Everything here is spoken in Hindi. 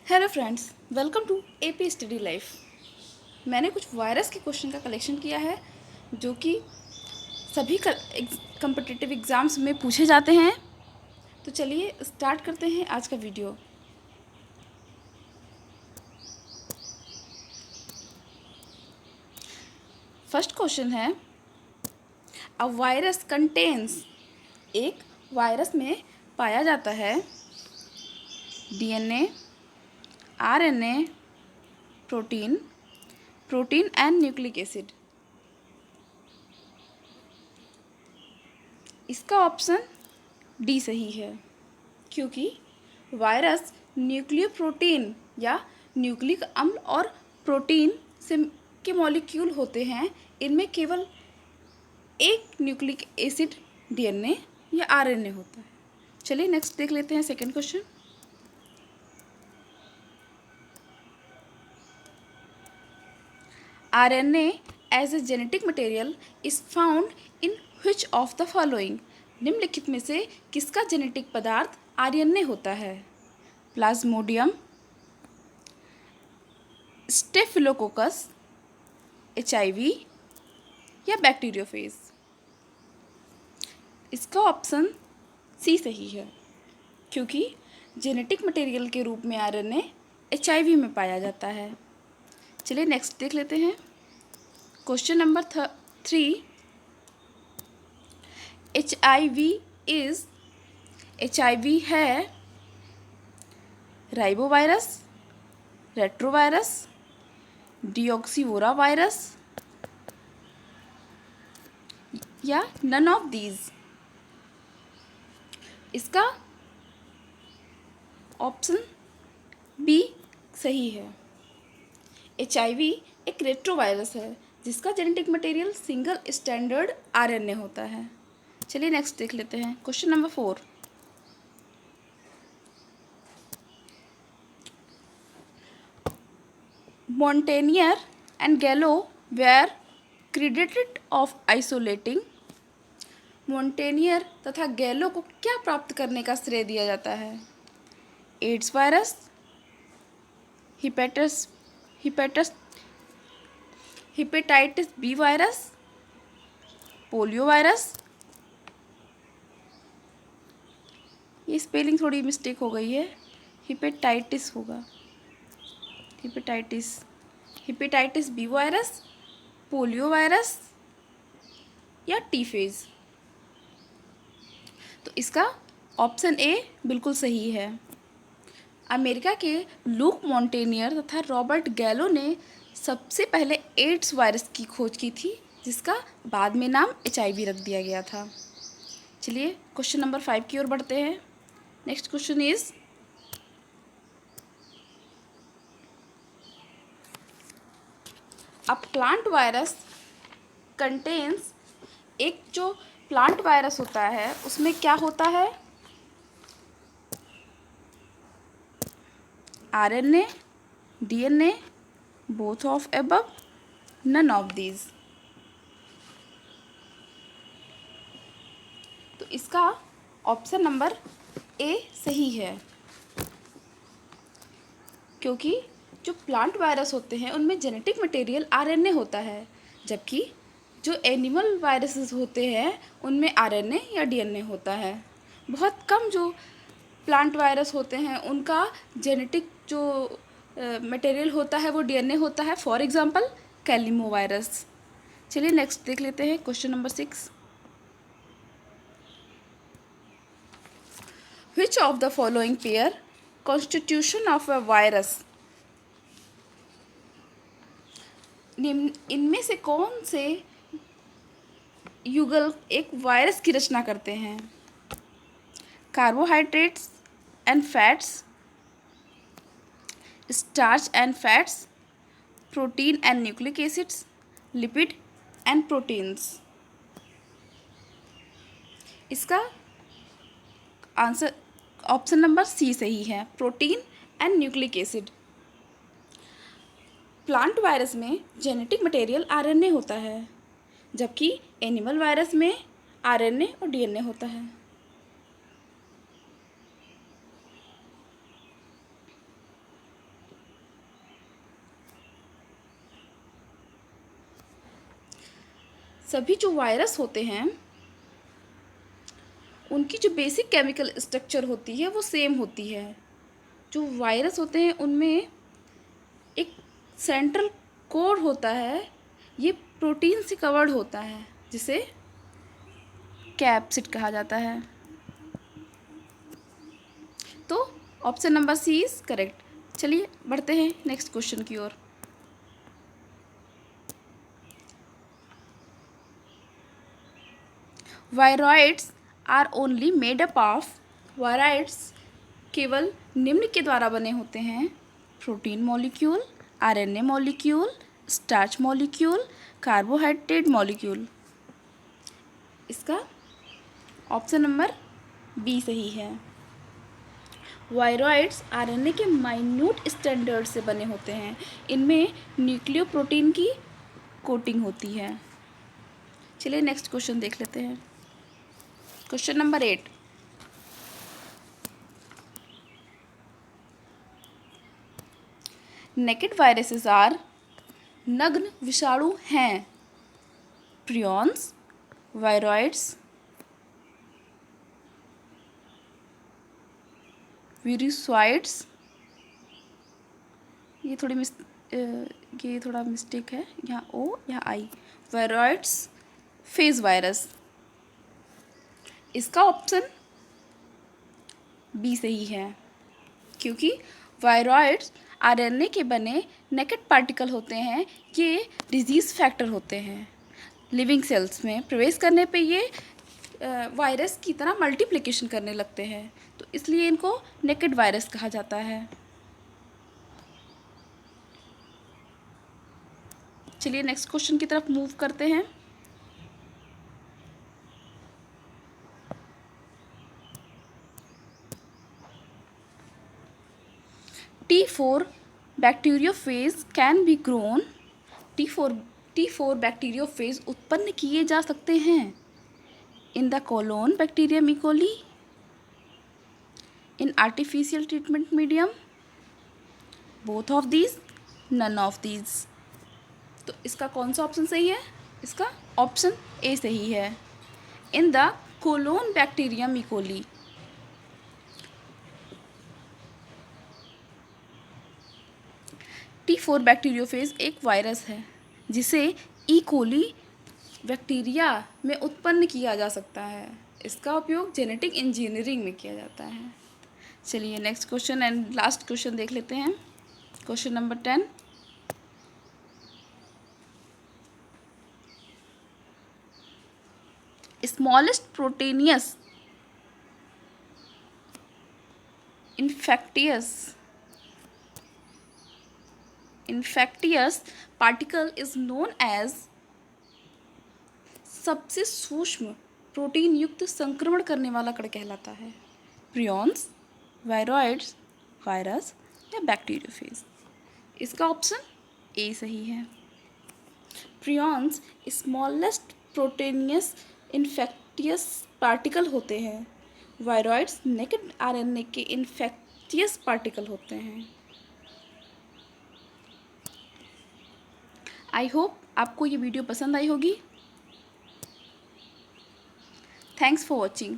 Hello friends, welcome to AP study life. मैंने कुछ वायरस के क्वेश्चन का कलेक्शन किया है जो कि सभी कम्पिटिटिव एग्ज़ाम्स में पूछे जाते हैं। तो चलिए स्टार्ट करते हैं आज का वीडियो। फर्स्ट क्वेश्चन है, अ वायरस कंटेन्स, एक वायरस में पाया जाता है DNA, RNA, protein and nucleic acid. इसका ऑप्शन डी सही है, क्योंकि वायरस न्यूक्लियोप्रोटीन या न्यूक्लिक अम्ल और प्रोटीन से के मॉलिक्यूल होते हैं। इनमें केवल एक न्यूक्लिक एसिड डीएनए या आरएनए होता है। चलिए नेक्स्ट देख लेते हैं second question. RNA as a genetic material is found in which of the following. निम्नलिखित में से किसका जेनेटिक पदार्थ आरएनए होता है? प्लाज्मोडियम, स्टेफिलोकोकस, एचआईवी या बैक्टीरियोफेज। इसका ऑप्शन सी सही है, क्योंकि जेनेटिक मटेरियल के रूप में आरएनए एचआईवी में पाया जाता है। चलिए नेक्स्ट देख लेते हैं क्वेश्चन नंबर 3। एचआईवी है राइबोवायरस, रेट्रोवायरस, डिऑक्सीवोरा वायरस या नन ऑफ दीज। इसका ऑप्शन बी सही है। एचआईवी एक रेट्रोवायरस है जिसका genetic material single standard RNA होता है। चलिए नेक्स्ट देख लेते हैं question number 4। Montagnier and Gallo were credited of isolating। मोंटेनियर तथा गैलो को क्या प्राप्त करने का श्रेय दिया जाता है? AIDS virus, hepatitis B virus, polio virus. ये स्पेलिंग थोड़ी मिस्टेक हो गई है, हिपेटाइटिस होगा, hepatitis B virus, polio virus या टीफेज। तो इसका ऑप्शन ए बिल्कुल सही है। अमेरिका के लूक मॉन्टेनियर तथा रॉबर्ट गैलो ने सबसे पहले एड्स वायरस की खोज की थी, जिसका बाद में नाम एचआईवी रख दिया गया था। चलिए क्वेश्चन नंबर 5 की ओर बढ़ते हैं। Next question is, a plant virus contains, एक जो प्लांट वायरस होता है उसमें क्या होता है? RNA, DNA, both of above, none of these. तो इसका ऑप्शन नंबर ए सही है, क्योंकि जो प्लांट वायरस होते हैं उनमें जेनेटिक मटेरियल आरएनए होता है, जबकि जो एनिमल वायरसेस होते हैं उनमें आरएनए या डीएनए होता है। बहुत कम जो प्लांट वायरस होते हैं उनका जेनेटिक जो मटेरियल होता है वो डीएनए होता है, फॉर एग्जांपल कैलिमो वायरस। चलिए नेक्स्ट देख लेते हैं question number 6। Which of the following pair constitution of a virus? इनमें से कौन से युगल एक वायरस की रचना करते हैं? Carbohydrates and fats, starch and fats, protein and nucleic acids, lipid and proteins. इसका आंसर ऑप्शन नंबर सी सही है, protein and nucleic acid. Plant virus में जेनेटिक मटेरियल आरएनए होता है, जबकि एनिमल वायरस में आरएनए और डीएनए होता है। सभी जो वायरस होते हैं उनकी जो बेसिक केमिकल स्ट्रक्चर होती है वो सेम होती है। जो वायरस होते हैं उनमें एक सेंट्रल कोर होता है, ये प्रोटीन से कवर्ड होता है जिसे कैप्सिड कहा जाता है। तो option number C is correct. चलिए बढ़ते हैं नेक्स्ट क्वेश्चन की ओर। Viroids are only made up of, viroids केवल निम्न के द्वारा बने होते हैं: protein molecule, RNA molecule, starch molecule, carbohydrate molecule. इसका ऑप्शन नंबर बी सही है। वायरॉइड्स आरएनए के माइन्यूट स्टैंडर्ड से बने होते हैं। इनमें न्यूक्लियोप्रोटीन की कोटिंग होती है। चलिए नेक्स्ट क्वेश्चन देख लेते हैं। Question number 8। Naked viruses are, नग्न विषाणु हैं: प्रियॉन्स, वायरॉइड्स, वीरुसॉइड्स। ये थोड़ा मिस्टेक है, यहाँ ओ यहाँ आई। Viroids, phage virus. इसका ऑप्शन बी सही है, क्योंकि वायरॉइड्स आरएनए के बने नेकेड पार्टिकल होते हैं। ये डिजीज़ फैक्टर होते हैं। लिविंग सेल्स में प्रवेश करने पे ये वायरस की तरह मल्टीप्लिकेशन करने लगते हैं, तो इसलिए इनको नेकेड वायरस कहा जाता है। चलिए नेक्स्ट क्वेश्चन की तरफ मूव करते हैं। T4 bacteriophage can be grown. T4 bacteriophage उत्पन्न किए जा सकते हैं in the colon bacterium E coli, in artificial treatment medium, both of these, none of these. तो इसका कौन सा ऑप्शन सही है? इसका ऑप्शन ए सही है, in the colon bacterium E coli. T4 bacteriophage एक वायरस है जिसे ई कोली बैक्टीरिया में उत्पन्न किया जा सकता है। इसका उपयोग जेनेटिक इंजीनियरिंग में किया जाता है। चलिए next question and last question देख लेते हैं। Question number 10। Smallest proteinaceous infectious particle is known as, सबसे सूक्ष्म प्रोटीन युक्त संक्रमण करने वाला कण कहलाता है: प्रियॉन्स, वायरॉइड्स, वायरस या बैक्टीरियोफेज। इसका ऑप्शन ए सही है। प्रियॉन्स स्मॉलेस्ट प्रोटेनियस इन्फेक्टियस पार्टिकल होते हैं। वायरॉइड्स नेकेड आरएनए के इन्फेक्टियस पार्टिकल होते हैं। आई होप आपको ये वीडियो पसंद आई होगी। Thanks for watching.